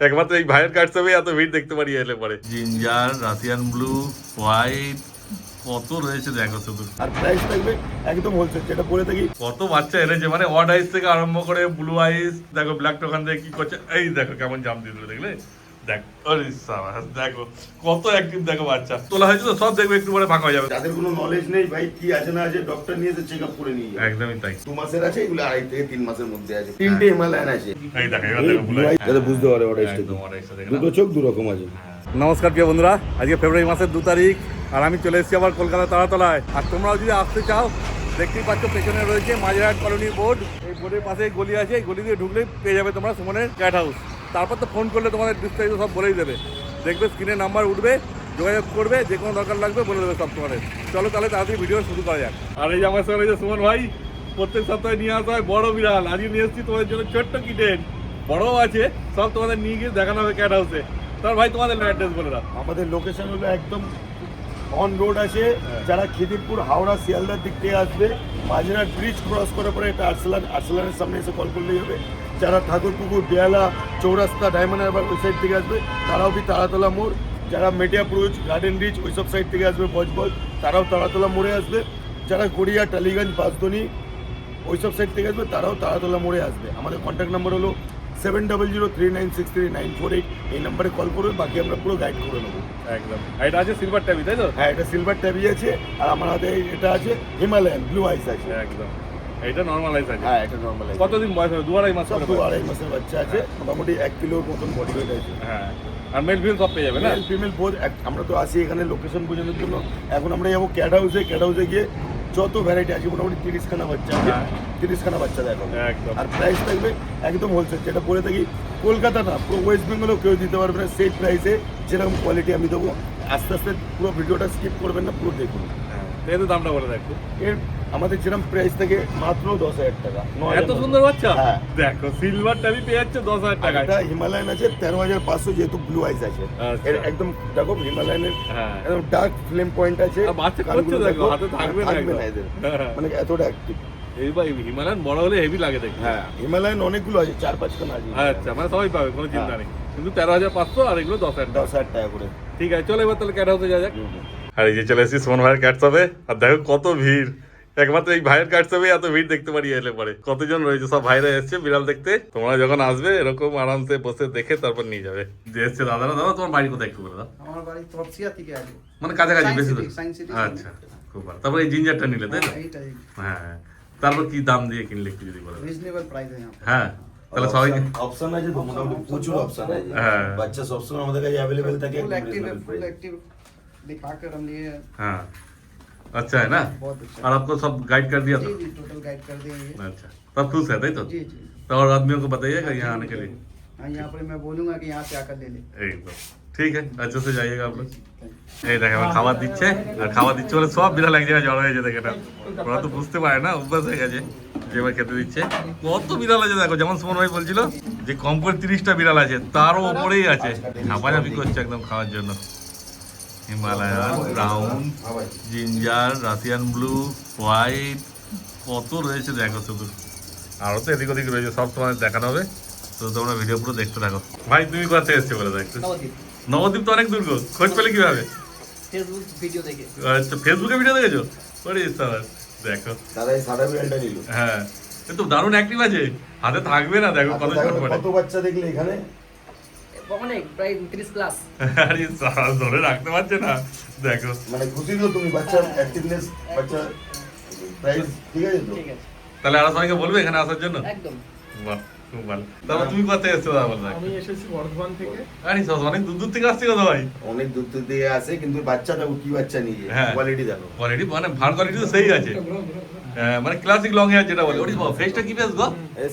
একমাত্র এই ভাইয়ের কার্ড ছবি এত ভিড় দেখতে পারি এলে পরে। জিঞ্জার, রাশিয়ান ব্লু, হোয়াইট, কত রয়েছে দেখো শুধু। আর প্রাইস থাকবে একদম হোলসেল, যেটা বলে থাকি। কত বাচ্চা এনেছে, মানে অড আইস থেকে আরম্ভ করে ব্লু আইস, দেখো ব্ল্যাক টোকান থেকে কি করছে, এই দেখো কেমন জাম দিয়ে দিল দেখলে, দেখো দেখো কত অ্যাক্টিভ, দেখো বাচ্চা তোলা হয়েছে তো সব দেখবে একটু পরে ফাঁকা হয়ে যাবে। যাদের কোনো নলেজ নেই ভাই কি আছে না আছে, ডক্টর নিয়ে এসে চেক আপ করে নিয়ে যাবে। একদমই তাই। 2 মাসের আছে, এগুলো 2.5 থেকে 3 মাসের মধ্যে আছে। 3টে হিমালয়ান আছে, এই দেখো এবার দেখো ব্লু আইস, যাতে বুঝতে পারে অড আইসটা একদম অড আইসটা দেখো। দুটো চোখ দু রকম আছে। নমস্কার প্রিয় বন্ধুরা, আজকে ফেব্রুয়ারি মাসের 2 তারিখ আর আমি চলে এসেছি আবার কলকাতা তারাতলায়। আর তোমরাও যদি আসতে চাও, দেখতেই পাচ্ছ পেছনে রয়েছে মাঝেরহাট কলোনি বোর্ড। এই বোর্ডের পাশে গলি আছে, এই গলি দিয়ে ঢুকলেই পেয়ে যাবে তোমরা সুমনের ক্যাট হাউস। তারপর তো ফোন করলে তোমাদের বিস্তারিত সব বলেই দেবে, দেখবে স্ক্রিনে নাম্বার উঠবে, যোগাযোগ করবে, যে কোনো দরকার লাগবে বলে দেবে সব তোমাদের। চলো তাহলে তাড়াতাড়ি ভিডিও শুরু করা যাক। আর এই যে আমার সঙ্গে রয়েছে সুমন ভাই, প্রত্যেক সপ্তাহে নিয়ে আসা হয় বড় বিড়াল। আজকে নিয়ে এসেছি তোমাদের জন্য ছোট্ট কিটেন, বড়ও আছে, সব তোমাদের নিয়ে গিয়ে দেখানো হবে ক্যাট হাউসে। তার ভাই তোমাদের অ্যাড্রেস বলে দাও। আমাদের লোকেশন হলো একদম অন রোড আছে। যারা খিদিরপুর হাওড়া শিয়ালদার দিক থেকে আসবে, মাঝেরহাট ব্রিজ ক্রস করার পরে এটা আরসালানের সামনে এসে কল করলেই হবে। যারা ঠাকুরপুকুর, বেহালা, চৌরাস্তা, ডায়মন্ড হারবার ওই সাইড থেকে আসবে তারাও তারাতলা মোড়। যারা মেটিয়াপুর, গার্ডেন রিচ ওইসব সাইড থেকে আসবে, বজবজ, তারাও তারাতলা মোড়ে আসবে। যারা গড়িয়া, টালিগঞ্জ, বাসদনি ওইসব সাইড থেকে আসবে তারাও তারাতলা মোড়ে আসবে। আমাদের কন্ট্যাক্ট নাম্বার হলো 7003963948। এই নাম্বারে কল করবে, বাকি আমরা পুরো গাইড করে নেবো। একদম। এটা আছে সিলভার ট্যাবি, তাই তো? হ্যাঁ, এটা সিলভার ট্যাবি আছে। আর আমার হাতে এটা আছে হিমালয়ান ব্লু আইস আছে। একদম। এটা নরমাল আইস আছে। হ্যাঁ, এটা নরমাল আইস। কতদিন বয়স হবে? 2-2.5 মাস সব করে? 2-2.5 মাসের বাচ্চা আছে, মোটামুটি 1 কিলোর মতন বডি ওয়েট আছে। হ্যাঁ, আর মেল ফিমেল সব পেয়ে যাবে না? মেল ফিমেল বোধ। আমরা তো আসি এখানে লোকেশন বোঝানোর জন্য। এখন আমরা যাবো ক্যাট হাউসে। ক্যাট হাউসে গিয়ে যত ভ্যারাইটি আছে, মোটামুটি 30খানা বাচ্চা আছে। 30খানা বাচ্চা দেখো। একদম। আর প্রাইস থাকবে একদম হোলসেল, যেটা বলে থাকি কলকাতা না, পুরো ওয়েস্ট বেঙ্গলেও কেউ দিতে পারবে না সেই প্রাইসে। যেরকম কোয়ালিটি আমি দেবো, আস্তে আস্তে পুরো ভিডিওটা স্কিপ করবেন না, পুরো দেখুন। এই তো দামটা বলে দেখো। এর আমাদের যেরকম প্রাইস থেকে মাত্র 10,000 টাকা। এত সুন্দর বাচ্চা? হ্যাঁ। দেখো সিলভার ট্যাবি পেয়ে যাচ্ছে 10,000 টাকা। এটা হিমালয়ান আছে 13,500, যেহেতু ব্লু আইস আছে। আচ্ছা। এর একদম দেখো হিমালয়ানের হ্যাঁ। একদম ডার্ক ফ্লেম পয়েন্ট আছে। আর বাচ্চা করছে দেখো, হাতে থাকবে না একদম। এদের, হ্যাঁ। মানে এতটা অ্যাক্টিভ। এই ভাই হিমালয়ান বড় হলে হেভি লাগে দেখতে। হ্যাঁ, হিমালয়ান অনেকগুলো আছে, 4-5খানা আছে। আচ্ছা, মানে সবাই পাবে, কোনো চিন্তা নেই। কিন্তু 13,500 আর এগুলো 10,000 টাকা। 10,000 টাকা করে। ঠিক আছে, চলো এবার তাহলে ক্যাট হাউসে যা যাক। আর এই যে চলে এসেছি সুমন ভাইয়ের ক্যাট শপে। আর দেখো কত ভিড়, একমাত্র এই ভাইয়ের ক্যাট শপে এত ভিড় দেখতে পারি এলে পরে। কতজন রয়েছে, সব ভাইরা এসছে বিড়াল দেখতে। তোমরা যখন আসবে এরকম আরামসে বসে দেখে তারপর নিয়ে যাবে। যে এসছে দাদারা, দাদা তোমার বাড়ি কোথায় একটু বলে দাও। আমার বাড়ি তপসিয়া থেকে আগে, মানে কাছাকাছি বেশি দূর? Science city. আচ্ছা, খুব ভালো। তারপর এই জিঞ্জারটা নিলে তাই তো? এইটাই হ্যাঁ, তারপর কি দাম দিয়ে কিনলে একটু যদি বলে দাও। রিজনেবল প্রাইস है यहाँ पे। হ্যাঁ, তাহলে সবাইকে অপশন আছে তো, মোটামুটি প্রচুর অপশন আছে। হ্যাঁ। বাচ্চা সবসময় আমাদের কাছে অ্যাভেলেবেল থাকে। फुल एक्टिव है, फुल एक्टिव दिखाकर हम लिए हैं। हाँ, अच्छा है ना? बहुत अच्छा। और आपको सब गाइड कर दिया जी था? जी, टोटल गाइड कर देंगे। अच्छा, तब खुश है ताई तो? जी जी। तो और आदमियों को बताइएगा यहाँ आने के लिए। हाँ, यहाँ पर मैं बोलूँगा कि यहाँ से आकर ले ले। एकदम ঠিক আছে, अच्छे से जाइएगा आप लोग। এই দেখে আমার খাবার দিচ্ছে, আর খাবার দিচ্ছে বলে সব বিড়াল এক জায়গায় জড়ো হয়েছে। দেখে না, ওরা তো বুঝতে পারে না, অভ্যাস হয়ে গেছে যে এবার খেতে দিচ্ছে। কত বিড়াল আছে দেখো, যেমন সুমন ভাই বলছিল যে কম করে 30টা বিড়াল আছে, তারও ওপরেই আছে। ঝাপাঝাপি করছে একদম খাওয়ার জন্য। Himalayan, brown, ginger, Russian blue, white, কত রয়েছে দেখো শুধু। আরও তো এদিক ওদিক রয়েছে, সব তোমাদের দেখানো হবে, তো তোমরা ভিডিও পুরো দেখতে থাকো। ভাই তুমি কোথা থেকে এসছো বলে দেখো। নবদ্বীপ তো অনেক দূর গো, খোঁজ পেলে কিভাবে? फेसबुक वीडियो देखे। আচ্ছা, ফেসবুকে ভিডিও দেখেছো? ওরে সাবাস, দেখো। দাদা এই সাদা বিড়ালটা নিল। হ্যাঁ, কিন্তু দারুণ অ্যাক্টিভ আছে, হাতে থাকবে না, দেখো কত ছোট করে। কত বাচ্চা দেখলে এখানে। অনেক, প্রায় 30 ক্লাস। আরে সাবাস, ধরে রাখতে পারছে না, দেখো। মানে খুশি তো তুমি, বাচ্চার অ্যাক্টিভনেস, বাচ্চা প্রাইস ঠিক আছে তো? ঠিক আছে, তাহলে আরো সবাইকে বলবে এখানে আসার জন্য। একদম। বাহ, খুব ভালো। তারপর তুমি কোথা থেকে এসছো দাদা বলে দেখো। আমি এসেছি বর্ধমান থেকে। আরে সাবাস, অনেক দূর দূর থেকে আসছে কথা ভাই। অনেক দূর দূর দিয়ে আসে, কিন্তু বাচ্চা দেখো কি বাচ্চা নিয়ে হ্যাঁ। কোয়ালিটি দেখো। কোয়ালিটি মানে ভালো, কোয়ালিটি তো সেই আছে। হ্যাঁ, মানে ক্লাসিক লং হেয়ার যেটা বলে। ওটি ফেসটা কি ফেস গো?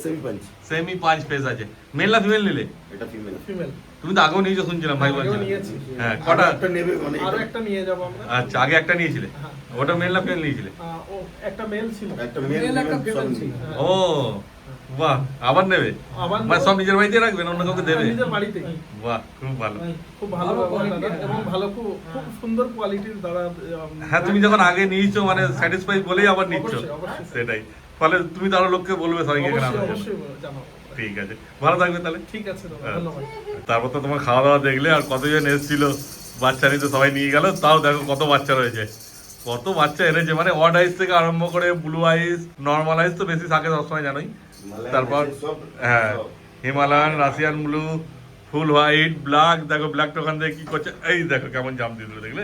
Semi punch. সেমি 5 ফেস আছে। মেল না ফিমেল নিলে? এটা ফিমেল। ফিমেল তুমি তো আগেও নিয়েছো শুনছিলাম, ভাই বলছিল। নিয়েছি। হ্যাঁ, কটা কটা? একটা নেবে মানে আরো একটা নিয়ে যাব আমরা। আচ্ছা, আগে একটা নিয়েছিলে, ওটা মেল না ফিমেল নিয়েছিলে? ও একটা মেল ছিল। একটা মেল একটা ফিমেল ফিমেল ছিল। ও বাহ, আবার নেবে? আবার মানে সব নিজের বাড়িতে রাখবেন, অন্য কাউকে দেবে? নিজের বাড়িতে। বাহ, খুব ভালো। খুব ভালো ব্যবহার দাদা, এবং ভালো খুব সুন্দর কোয়ালিটির দাদা। হ্যাঁ, তুমি যখন আগে নিয়েছো মানে স্যাটিসফাই বলেই আবার নিচ্ছ। অবশ্যই, অবশ্যই। সেটাই, ফলে তুমি তো আরো লোককে বলবে সবাইকে এখানে অবশ্যই আনার জন্য। অবশ্যই জানাবো। ঠিক আছে, ভালো থাকবে তাহলে। ঠিক আছে দাদা, হ্যাঁ। ধন্যবাদ। তারপর তো তোমার খাওয়া দাওয়া দেখলে, আর কতজন এসেছিল বাচ্চা নিতে, সবাই নিয়ে গেল। তাও দেখো কত বাচ্চা রয়েছে, কত বাচ্চা এনেছে। মানে অড আইস থেকে আরম্ভ করে ব্লু আইস, নর্মাল আইস তো বেশি থাকে সবসময় জানোই। তারপর হ্যাঁ, হিমালয়ান, রাশিয়ান ব্লু, ফুল হোয়াইট, ব্ল্যাক। দেখো ব্ল্যাকটা ওখান থেকে কি করছে, এই দেখো কেমন জাম দিয়ে দিল, দেখলে?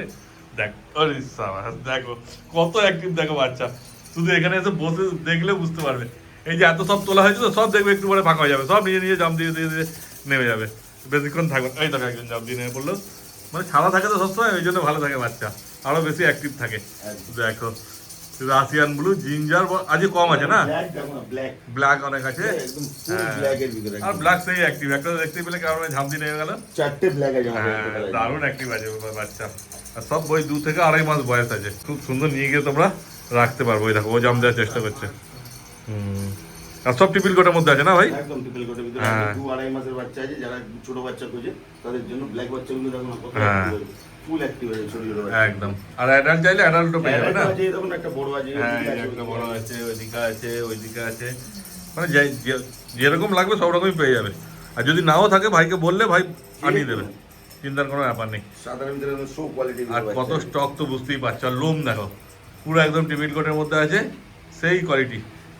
দেখ, আরে সাবাস, দেখো কত অ্যাক্টিভ, দেখো বাচ্চা। শুধু এখানে এসে বসে দেখলে বুঝতে পারবে। এই যে এত সব তোলা হয়েছে তো, সব দেখবে একটু পরে ফাঁকা হয়ে যাবে, সব নিজে নিজে জাম দিয়ে দিয়ে দিয়ে নেমে যাবে, বেশিক্ষণ থাকবে। এই দেখো একজন জাম দিয়ে নেমে পড়লো। মানে সাদা থাকে তো সবসময়, ওই জন্য ভালো থাকে বাচ্চা, আরো বেশি অ্যাক্টিভ থাকে। দেখো রাশিয়ান ব্লু, জিঞ্জার আজকে কম আছে না, ব্ল্যাক অনেক আছে। আর ব্ল্যাক সেই অ্যাক্টিভ, একটা দেখতে পেলে কারণ ঝাম দিয়ে নেমে গেল। 4টে ব্ল্যাক আছে, দারুণ অ্যাক্টিভ আছে বাচ্চা। আর সব বই 2 থেকে 2.5 মাস বয়স আছে, খুব সুন্দর নিয়ে গিয়ে তোমরা রাখতে পারবো। ওই দেখো ও জাম দেওয়ার চেষ্টা করছে। আর সব টিপিল কোটের মধ্যে আছে না ভাই? একদম টিপিল কোটের ভিতরে। 2-2.5 মাসের বাচ্চা আছে, যারা ছোট বাচ্চা খোঁজে তাদের জন্য ব্ল্যাক বাচ্চাগুলো দেখো না কত ফুল অ্যাক্টিভ আছে, ছোট ছোট বাচ্চা একদম। আর অ্যাডাল্ট চাইলে অ্যাডাল্টও পেয়ে যাবে না? আছে, দেখুন একটা বড় আছে, হ্যাঁ, একটা বড় আছে, ওইদিকে আছে, ওইদিকে আছে। মানে যেরকম লাগবে সব রকমই পেয়ে যাবে। আর যদি নাও থাকে ভাইকে বললে ভাই আনিয়ে দেবে, চিন্তার কোনো ব্যাপার নেই। সাধারণ শো কোয়ালিটি। আর কত স্টক তো বুঝতেই পারছো। আর লোম দেখো পুরো একদম টিপিল কোটের মধ্যে আছে, সেই কোয়ালিটি,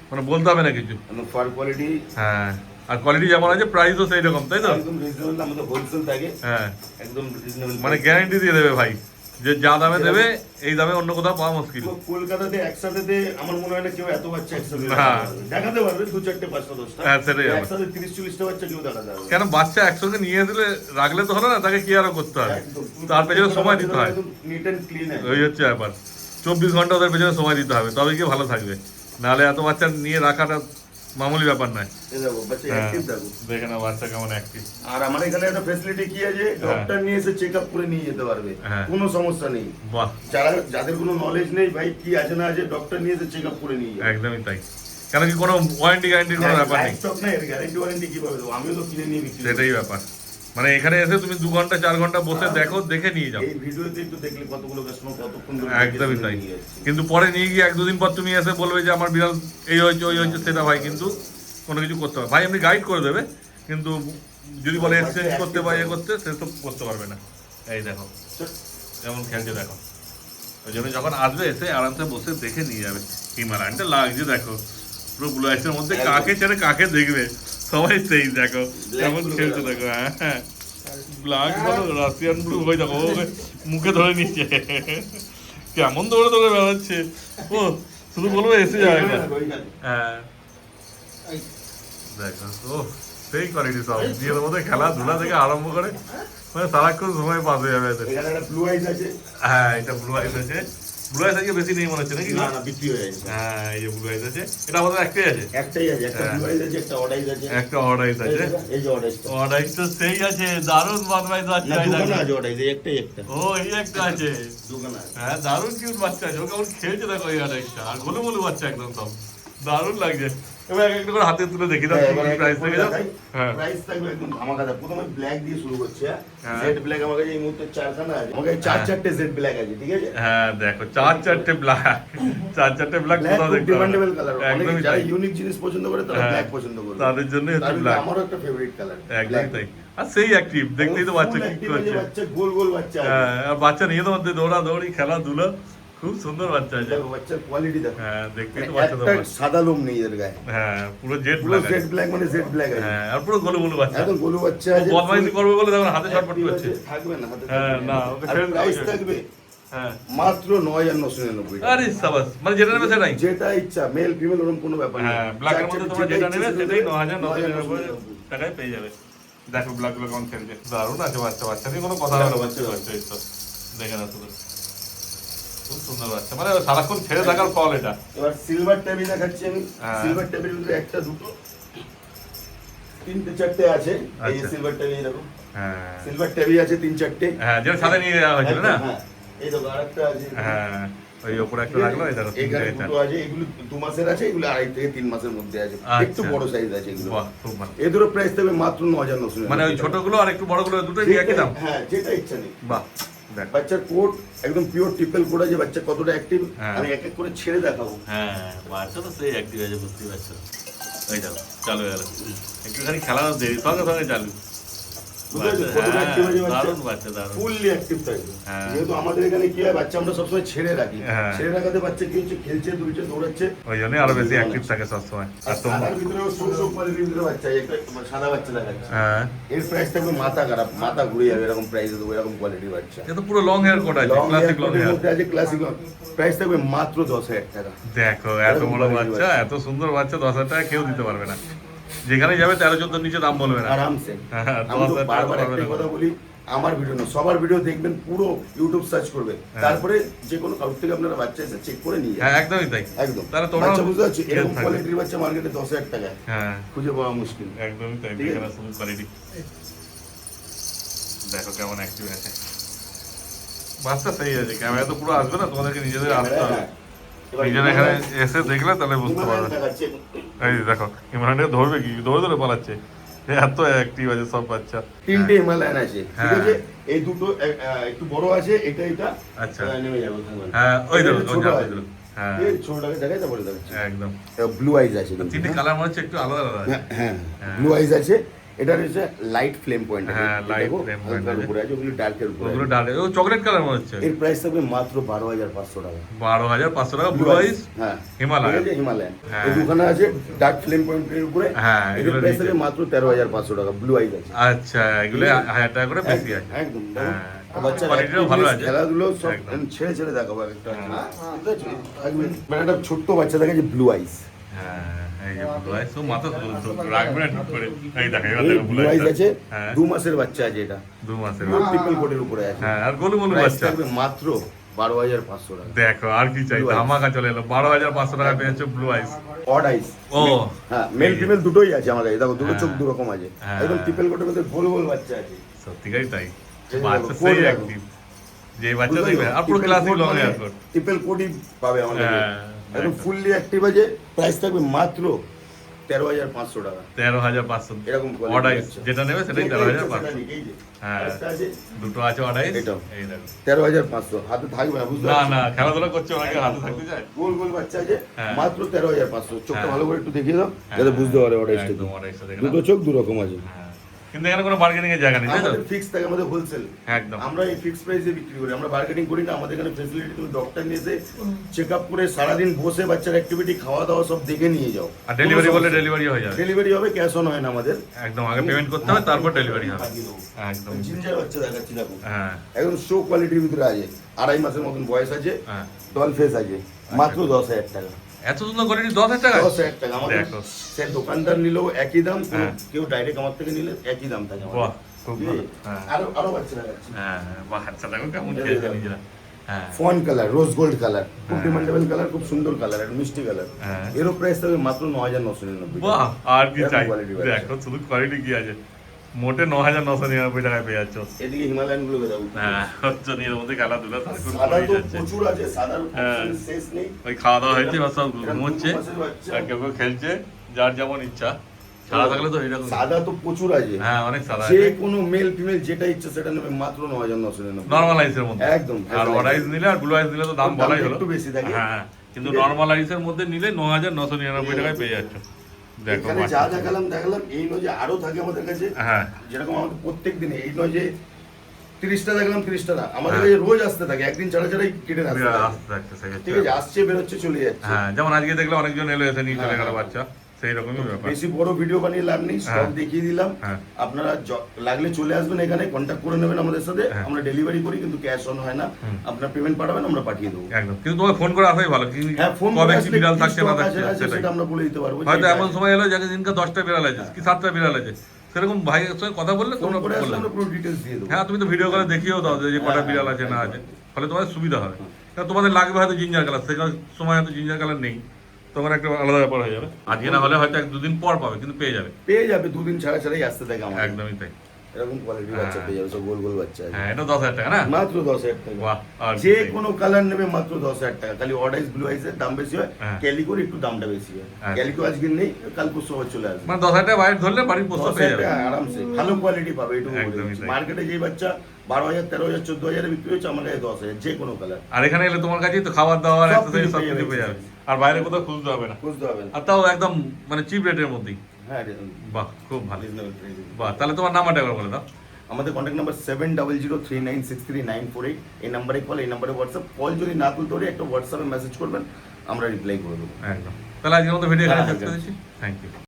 মানে বলতে হবে না কিছু। For quality. হ্যাঁ, আর কোয়ালিটি যেমন আছে প্রাইসও সেই রকম, তাই তো? একদম রিজনেবল, আমাদের হোলসেল থাকে। হ্যাঁ, একদম রিজনেবল, মানে গ্যারান্টি দিয়ে দেবে ভাই, যে যা দামে দেবে এই দামে অন্য কোথাও পাওয়া মুশকিল। কলকাতাতে একসাথে আমার মনে হয় না কেউ এত বাচ্চা একসাথে দেখাতে পারবে, 2-4টে 5টা 10টা। হ্যাঁ, সেটাই ব্যাপার। একসাথে 30-40টা বাচ্চা কেউ দেখাতে পারবে কেন বাচ্চা একসঙ্গে নিয়ে এসে রাখলে তো হলো না, তাকে কি আরো করতে হবে, তার পেছনে সময় দিতে হয়। Neat and clean. ওই হচ্ছে ব্যাপার, 24 ঘন্টা ওদের পেছনে সময় দিতে হবে, তবে কি ভালো থাকবে। নাহলে এত বাচ্চা নিয়ে রাখাটা মামুলি ব্যাপার নয়। এই দেখো বাচ্চা অ্যাক্টিভ দেখো, দেখে না বাচ্চা কেমন অ্যাক্টিভ। আর আমার এখানে একটা ফ্যাসিলিটি কি আছে, ডক্টর নিয়ে এসে চেকআপ করে নিয়ে যেতে পারবে, কোনো সমস্যা নেই। বাহ, যাদের কোনো নলেজ নেই ভাই কি আছে না আছে, ডক্টর নিয়ে এসে চেকআপ করে নিয়ে যাবে। একদমই তাই। কেন কি কোনো ওয়ারেন্টি গ্যারান্টির কোনো ব্যাপার নেই। স্টক নাই, গ্যারান্টি ওয়ারেন্টি কিভাবে দেবো, আমিও তো কিনে নিয়ে বিক্রি করি। সেটাই ব্যাপার, মানে এখানে এসে তুমি 2 ঘন্টা 4 ঘন্টা বসে দেখো, দেখে নিয়ে যাও। এই ভিডিওতে একটু দেখলে কতগুলো কাস্টমার কতক্ষণ ধরে একদমই তাই। কিন্তু পরে নিয়ে গিয়ে 1-2 দিন পর তুমি এসে বলবে যে আমার বিড়াল এই হয়েছে ওই হয়েছে, সেটা ভাই কিন্তু কোনো কিছু করতে হবে। ভাই এমনি গাইড করে দেবে, কিন্তু যদি বলে এক্সচেঞ্জ করতে বা ইয়ে করতে, সেসব করতে পারবে না। এই দেখো যেমন খেলছে দেখো, ওই জন্য যখন আসবে এসে আরামসে বসে দেখে নিয়ে যাবে। হিমালয়ানটা লাগছে দেখো, পুরো ব্লু আইসের মধ্যে কাকে ছেড়ে কাকে দেখবে সবাই, সেই দেখো কেমন খেলছে দেখো। হ্যাঁ, ব্ল্যাক বলো রাশিয়ান ব্লু, ওই দেখো ওকে মুখে ধরে নিচ্ছে, কেমন দৌড়ে দৌড়ে বেড়াচ্ছে ও, শুধু বলবো এসে যাবে না। হ্যাঁ দেখো ও, সেই কোয়ালিটি সব নিজের মধ্যে খেলাধুলা থেকে আরম্ভ করে, মানে সারাক্ষণ সময় পাস হয়ে যাবে এদের। এখানে একটা ব্লু আইস আছে। হ্যাঁ, এটা ব্লু আইস আছে। ব্লু আইস আজকে বেশি নেই মনে হচ্ছে নাকি? না না, বিক্রি হয়ে গেছে। হ্যাঁ, এই যে ব্লু আইস আছে, এটা আমাদের একটাই আছে। একটাই আছে, একটা ব্লু আইস আছে, একটা অড আইস আছে, একটা অড আইস আছে। এই যে অড আইসটা, অড আইস তো সেই আছে, দারুণ বদমাইশ বাচ্চা না আছে। দুখানা আছে অড আইস, একটাই একটা, ও এই একটা আছে, দুখানা আছে। হ্যাঁ দারুণ কিউট বাচ্চা আছে, ও কেমন খেলছে দেখো এই অড আইসটা, আর গোলু গোলু বাচ্চা একদম সব, দারুণ লাগছে। এবার এক একটা করে হাতে তুলে দেখি দাও প্রাইস থেকে যাও। হ্যাঁ, প্রাইস থাকবে একদম ধামাকাদার। প্রথমে ব্ল্যাক দিয়ে শুরু করছে। হ্যাঁ। জেড ব্ল্যাক আমার কাছে এই মুহূর্তে 4খানা আছে, আমার কাছে 4-4টে জেড ব্ল্যাক আছে, ঠিক আছে? হ্যাঁ দেখো 4-4টে ব্ল্যাক, 4-4টে ব্ল্যাক ব্ল্যাক কোথাও খুব দেখতে পাবে ডিমান্ডেবল কালার, না। একদমই যারা তাই, ইউনিক জিনিস পছন্দ করে তারা হ্যাঁ, ব্ল্যাক পছন্দ করে, তাদের জন্যই হচ্ছে ব্ল্যাক। আমারও একটা ফেভারিট কালার একদমই তাই। আর সেই অ্যাক্টিভ, দেখতেই তো বাচ্চা কি করছে। বাচ্চা গোল গোল বাচ্চা আছে। হ্যাঁ, আর বাচ্চা নিয়ে তো মধ্যে দৌড়াদৌড়ি খেলাধুলা, খুব সুন্দর বাচ্চা আছে। দেখো বাচ্চার কোয়ালিটি দেখো, হ্যাঁ, দেখতেই তো বাচ্চা একটা সাদা লোম নেই এর গায়ে, হ্যাঁ পুরো জেড পুরো ব্ল্যাক জেড ব্ল্যাক, মানে জেড ব্ল্যাক আছে। হ্যাঁ, আর পুরো গোলু গোলু বাচ্চা, একদম গোলু বাচ্চা আছে। বদমাইশি করবে বলে দেখো হাতে ছটফট করছে। থাকবে না হাতে, হ্যাঁ, না, ওকে ছেড়ে দাও। প্রাইস থাকবে হ্যাঁ, মাত্র 9,999 টাকা। আরে সাবাস, মানে যেটা নেবে সেটাই। যেটা ইচ্ছা, মেল ফিমেল ওরকম কোনো ব্যাপার নেই। হ্যাঁ, ব্ল্যাকের মধ্যে তোমরা যেটা নেবে সেটাই 9,999 টাকায় পেয়ে যাবে। দেখো ব্ল্যাক গুলো কেমন খেলছে, দারুণ আছে বাচ্চা। বাচ্চা নিয়ে কোনো কথা হবে না, বাচ্চা বাচ্চা এই তো দেখে না শুধু, খুব সুন্দর বাচ্চা, মানে সারাক্ষণ ছেড়ে থাকার ফল এটা। এবার সিলভার ট্যাবি দেখাচ্ছি আমি। হ্যাঁ। সিলভার ট্যাবির ভিতরে একটা, দুটো, 3-4টে আছে। এই যে আচ্ছা। সিলভার ট্যাবি দেখো, হ্যাঁ সিলভার ট্যাবি আছে 3-4টে। হ্যাঁ, যেটা সাথে নিয়ে যাওয়া হয়েছিল না। হ্যাঁ, এই দেখো আরেকটা আছে। হ্যাঁ, ওই উপরে একটা রাখলো, এই দেখো এখানে তিনটে দুটো আছে, এগুলো 2 মাসের আছে, এগুলো 2.5 থেকে 3 মাসের মধ্যে আছে, আচ্ছা। একটু বড় সাইজ আছে এগুলো। বাহ, খুব ভালো। এই দুটো প্রাইস থাকবে মাত্র 9,999। মানে ওই ছোটগুলো আর একটু বড়গুলো দুটোই একই দাম। হ্যাঁ, যেটা ইচ্ছা নেই। বাহ, দেখ বাচ্চার কোট একদম পিওর ট্রিপল কোট আছে, বাচ্চা কতটা অ্যাক্টিভ হ্যাঁ। আমি এক এক করে ছেড়ে দেখাবো। হ্যাঁ, বাচ্চা তো সেই অ্যাক্টিভ আছে, বুঝতেই পারছো। এই যাও চালু হয়ে গেল একটুখানি খেলানো দেরি সঙ্গে সঙ্গে চালু বুঝতে পেরেছো? কতটা active আছে বাচ্চা? দারুণ বাচ্চা দারুণ ফুললি অ্যাক্টিভ থাকবে। হ্যাঁ। যেহেতু আমাদের এখানে কি হয় বাচ্চা আমরা সবসময় ছেড়ে রাখি, হ্যাঁ। ছেড়ে রাখাতে বাচ্চা কি হচ্ছে খেলছে দুলছে দৌড়াচ্ছে। ওই জন্যই আরো বেশি অ্যাক্টিভ থাকে সবসময় আর আর তোমরা সাদার ভিতরেও সৌ কোয়ালিটির ভিতরে বাচ্চা একটা সাদা বাচ্চা দেখাচ্ছে। হ্যাঁ এর প্রাইস থাকবে মাথা খারাপ, মাথা ঘুরে যাবে এরকম প্রাইস দেবো, এরকম কোয়ালিটির বাচ্চা। এ তো পুরো লং হেয়ার কোট আছে লং ক্লাসিক লং হেয়ার মধ্যে আছে ক্লাসিক লং, প্রাইস থাকবে মাত্র 10,000 টাকা। দেখো এত বড় বাচ্চা এত সুন্দর বাচ্চা 10,000 টাকা কেউ দিতে পারবে না যেখানে যাবে 13-14 নিচে দাম বলবে না আরামসে। হ্যাঁ, আমি তো 10,000 টাকা বারবার পারবে একটা না। কথা বলি, আমার ভিডিও না সবার ভিডিও দেখবেন, পুরো ইউটিউব সার্চ করবে, তারপরে যে কোনো কারোর থেকে আপনারা বাচ্চা এসে চেক করে নিয়ে হ্যাঁ যাবেন। একদমই তাই একদম তাহলে তোমরা বাচ্চা বুঝতে পারছি, এরকম থাকবে। কোয়ালিটির বাচ্চা মার্কেটে 10,000 টাকা হ্যাঁ খুঁজে পাওয়া মুশকিল। একদমই তাই ঠিক আছে? দেখে না শুধু কোয়ালিটি দেখো কেমন অ্যাক্টিভ আছে বাচ্চা সেই আছে ক্যামেরা তো পুরো আসবে না তোমাদেরকে নিজেদের আসতে হবে হ্যাঁ। এবার নিজেরা এখানে এসে দেখলে তাহলে বুঝতে হিমালয়ান পারবে দেখাচ্ছে। এই দেখো ইমরানকে ধরবে কি দৌড়ে দৌড়ে পালাচ্ছে এত অ্যাক্টিভ আছে সব বাচ্চা তিনটে হিমালয়ান আছে, ঠিক হ্যাঁ। আছে? এই দুটো একটু বড় আছে, এটা আচ্ছা। নেমে যাবে ওখানে। হ্যাঁ ওই দেখো ছোট ওই আছে। দেখো হ্যাঁ এই ছোটটাকে দেখাই তারপরে দেখাচ্ছি। একদম ব্লু আইজ আছে কিন্তু। তিনটে কালার মনে হচ্ছে একটু আলাদা আলাদা আছে। হ্যাঁ হ্যাঁ। ব্লু আইজ আছে, এটা হচ্ছে লাইট ফ্লেম পয়েন্ট আছে। হ্যাঁ, এটা light দেখো, flame point হালকার আছে। উপরে আছে, ওগুলো ডার্কের উপরে ওগুলো আছে। ডাল ও চকলেট কালার মনে হচ্ছে এর প্রাইস থাকবে মাত্র 12,500 টাকা। 12,500 টাকা ব্লু আইস হ্যাঁ হিমালয়ান। ঠিক আছে, হিমালয়ান। হ্যাঁ। এই দুখানা আছে ডার্ক ফ্লেম পয়েন্টের উপরে। হ্যাঁ, এর এগুলো প্রাইস নিচে। থাকবে মাত্র 13,500 টাকা। ব্লু আইজ আছে। আচ্ছা এগুলো 1000 টাকা করে বেশি আছে একদম হ্যাঁ। বাচ্চা কোয়ালিটিও ভালো আছে। খেলাধুলো সব একদম। ছেড়ে ছেড়ে দেখাবো একটা। হ্যাঁ। ঠিক আছে? একদম। মানে একটা ছোট্ট বাচ্চা দেখে যে ব্লু আইস। হ্যাঁ এই যে ব্লু আইস ও মাথা রাখবে না ঠিক করে এই দেখো এবার এই দেখো ব্লু আইস আছে, হ্যাঁ 2 মাসের বাচ্চা আছে এটা। 2 মাসের ট্রিপল কোটের উপরে আছে। হ্যাঁ আর গোলু গোলু প্রাইস বাচ্চা থাকবে মাত্র 12,500 টাকা। দেখো আর কি চাই Blue eyes। ধামাকা চলে এলো 12,500 টাকা পেয়েছো ব্লু আইস অড আইস। ও হ্যাঁ মেল ফিমেল দুটোই আছে আমাদের, দেখো দুটো হ্যাঁ। চোখ দু রকম আছে। হ্যাঁ। একদম ট্রিপল কোটের মধ্যে গোল গোল বাচ্চা আছে। সত্যিকারই তাই এই বাচ্চা দেখো, সেই কোড দেখো। অ্যাক্টিভ যে বাচ্চা দেখবে আর পুরো classic long hair coat triple কোডই পাবে আমাদের। হ্যাঁ, একদম একদম। ফুললি অ্যাক্টিভ আছে, প্রাইস থাকবে মাত্র 13,500 টাকা। 13,500 এরকম quality অর্ডার আছে। যেটা নেবে সেটাই যেটা 13,500 সেটা নিই, এই যে। হ্যাঁ। প্রাইসটা আছে দুটো আছে অর্ডার এটাও। এই দেখো 13,500, হাতে থাকবে না, বুঝতে না পারছো? না খেলাধুলা করছে অনেকে হাতে থাকতে চায় গোল গোল বাচ্চা আছে, হ্যাঁ। মাত্র 13,500। চোখটা হ্যাঁ। ভালো করে একটু দেখিয়ে দাও, যাতে বুঝতে পারে অর্ডারটা। একদম order টা দেখে দুটো নাও। চোখ দু রকম আছে। হ্যাঁ। কিন্তু এখানে কোনো বার্গেনিং এর জায়গা নেই তাই তো আমাদের ফিক্স থাকে, আমাদের হোলসেল। একদম আমরা এই ফিক্স প্রাইসে বিক্রি করি, আমরা বার্গেনিং করি না। আমাদের এখানে ফ্যাসিলিটি, তুমি ডক্টর নিয়ে এসে চেক আপ করে সারাদিন বসে বাচ্চার অ্যাক্টিভিটি খাওয়া দাওয়া সব দেখে নিয়ে যাও। আর ডেলিভারি বলে ডেলিভারি হয়ে যাবে ডেলিভারি হবে, ক্যাশ অন হয় না আমাদের। একদম আগে পেমেন্ট করতে হবে তারপর ডেলিভারি হবে পাঠিয়ে দেবো। একদম জিঞ্জার বাচ্চা দেখাচ্ছি, দেখো হ্যাঁ একদম শো কোয়ালিটির ভিতরে আছে, 2.5 মাসের মতন বয়স আছে, হ্যাঁ ডল ফেস আছে, মাত্র 10,000 টাকা। এত সুন্দর কোয়ালিটি 10,000 টাকা 10,000 টাকা আমাদের। দেখো সে দোকানদার নিলেও একই দাম, হ্যাঁ। কেউ ডাইরেক্ট আমার থেকে নিলে একই দাম থাকে আমাদের। বাহ খুব ঠিক ভালো আছে? হ্যাঁ আরো বাচ্চা দেখাচ্ছি। হ্যাঁ বাহ আচ্ছা দেখো কেমন খেলছে নিজেরা হ্যাঁ fawn colour, rose gold colour, খুব হ্যাঁ। ডিমান্ডেবল কালার, খুব সুন্দর কালার, একটা মিষ্টি কালার। হ্যাঁ। এরও প্রাইস থাকবে মাত্র 9,999 বাহ আর কি এরকম চাই quality বাচ্চা। দেখো শুধু কোয়ালিটি কি আছে মোটে 9,999 টাকায় পেয়ে যাচ্ছ এদিকে হিমালয়ান গুলো দেখো। হ্যাঁ হচ্ছে এর মধ্যে খেলাধুলা সার্কুল সাদা করেই তো যাচ্ছে প্রচুর আছে, সাদার হ্যাঁ। option শেষ নেই। ওই খাওয়া দাওয়া হয়েছে বা সব এরকম ঘুমোচ্ছে 2 মাসের বাচ্চা। আর কেউ কেউ খেলছে যার যেমন ইচ্ছা সাদা থাকলে তো এরকম সাদা তো প্রচুর আছে। হ্যাঁ অনেক সাদা যে আছে কোনো মেল ফিমেল যেটা ইচ্ছা সেটা নেবে মাত্র 9,999। নর্মাল আইসের মধ্যে একদম। আর অর্ডাইজ নিলে আর ব্লু আইস নিলে তো দাম দাম বলাই হলো একটু বেশি থাকে। হ্যাঁ কিন্তু ঠিক আছে। নর্মাল আইসের মধ্যে নিলে 9,999 টাকায় পেয়ে যাচ্ছ দেখো এখানে যা দেখালাম এই নয় যে আরো থাকে আমাদের কাছে। হ্যাঁ যেরকম আমাদের প্রত্যেক দিনে, এই নয় যে 30টা দেখলাম 30টা না, আমাদের হ্যাঁ। কাছে রোজ আসতে থাকে, একদিন ছাড়া ছাড়াই কেটে আসতে বিরাট থাকে। আসতে থাকছে সেই ঠিক হচ্ছে। আছে, আসছে বেরোচ্ছে চলে যাচ্ছে। হ্যাঁ যেমন আজকে দেখলে অনেকজন এলো এসে নিয়ে চলে গেল হ্যাঁ। বাচ্চা সেই রকমই ব্যাপার বেশি বড় ভিডিও বানিয়ে লাভ নেই, স্টক হ্যাঁ। দেখিয়ে দিলাম। হ্যাঁ। আপনারা লাগলে চলে আসবেন এখানে, কন্ট্যাক্ট করে নেবেন আমাদের সাথে। হ্যাঁ। আমরা ডেলিভারি করি, কিন্তু ক্যাশ অন হয় না। আপনার পেমেন্ট পাঠাবেন, আমরা পাঠিয়ে দেবো। একদম কিন্তু তোমার ফোন করে আসাই ভালো কি হ্যাঁ, ফোন কবে করে কি আসলে বিড়াল কি থাকছে না stock থাকছে আছে সেটাই সেটা আমরা বলে দিতে পারবো। হয়তো যেটা এমন আছে। সময় এলো যাকে দিনকে 10টা বিড়াল আছে কি 7টা বিড়াল আছে সেরকম ভাইয়ের সঙ্গে কথা বললে ফোন তোমরা করে আসলে বললে আমরা পুরো ডিটেলস দিয়ে দেবো। হ্যাঁ তুমি তো ভিডিও কলে দেখিয়েও দাও যে কটা হ্যাঁ, বিড়াল আছে না হ্যাঁ, আছে ফলে তোমাদের সুবিধা হবে কারণ তোমাদের লাগবে হয়তো জিঞ্জার কালার সেখানে সময় হয়তো জিঞ্জার কালার নেই তোমার একটা আলাদা ব্যাপার হয়ে যাবে আজকে না হলে হয়তো 1-2 দিন পর পাবে কিন্তু পেয়ে যাবে পেয়ে যাবে, 2 দিন ছাড়া ছাড়াই আসতে থাকে আমাদের। একদমই তাই এরকম কোয়ালিটির হ্যাঁ। বাচ্চা পেয়ে যাবে, সব গোল গোল বাচ্চা আছে। হ্যাঁ এটা 10,000 টাকা না মাত্র 10,000 টাকা। বাহ আর যে কি চাই? কোনো কালার নেবে মাত্র 10,000 টাকা। খালি অর্ডাইজ ব্লু আইসের দাম বেশি হয়, হ্যাঁ। ক্যালিকোর একটু দামটা বেশি হয়। আচ্ছা। ক্যালিকো আজকে নেই, কাল পরশু আবার চলে আসবে। মানে 10,000 টাকা বাইরে ধরলে বাড়ির পোস্ত পেয়ে 10,000 যাবে টাকা আরামসে ভালো কোয়ালিটি পাবে। এটুকু একদমই তাই। মার্কেটে যে বাচ্চা 12,000, 13,000, 14,000 বিক্রি হচ্ছে, আমার কাছে 10,000 যে কোনো কালার। আর এখানে এলে তোমার কাছেই তো খাবার দাবার সব এক্সারসাইজ কিছু সব পেয়ে কিছু যাবে। পেয়ে যাবে আর বাইরে কোথাও খুঁজতে হবে না, বুঝতে হবে না। আর তাও একদম মানে চিপ রেটের মধ্যেই। হ্যাঁ, বাহ, খুব ভালো। reasonable price। বাহ, তাহলে তোমার নাম্বারটা একবার বলে দাও। আমাদের কন্ট্যাক্ট নাম্বার 7003963948, এই নাম্বারে কল, এই নাম্বারে হোয়াটসঅ্যাপ। কল যদি না তুলতে পারি একটা হোয়াটসঅ্যাপে মেসেজ করবেন, আমরা রিপ্লাই করে দেবো। একদম। তাহলে আজকের মতো ভিডিও এখানে হ্যাঁ, শেষ করে দিচ্ছি। Thank you.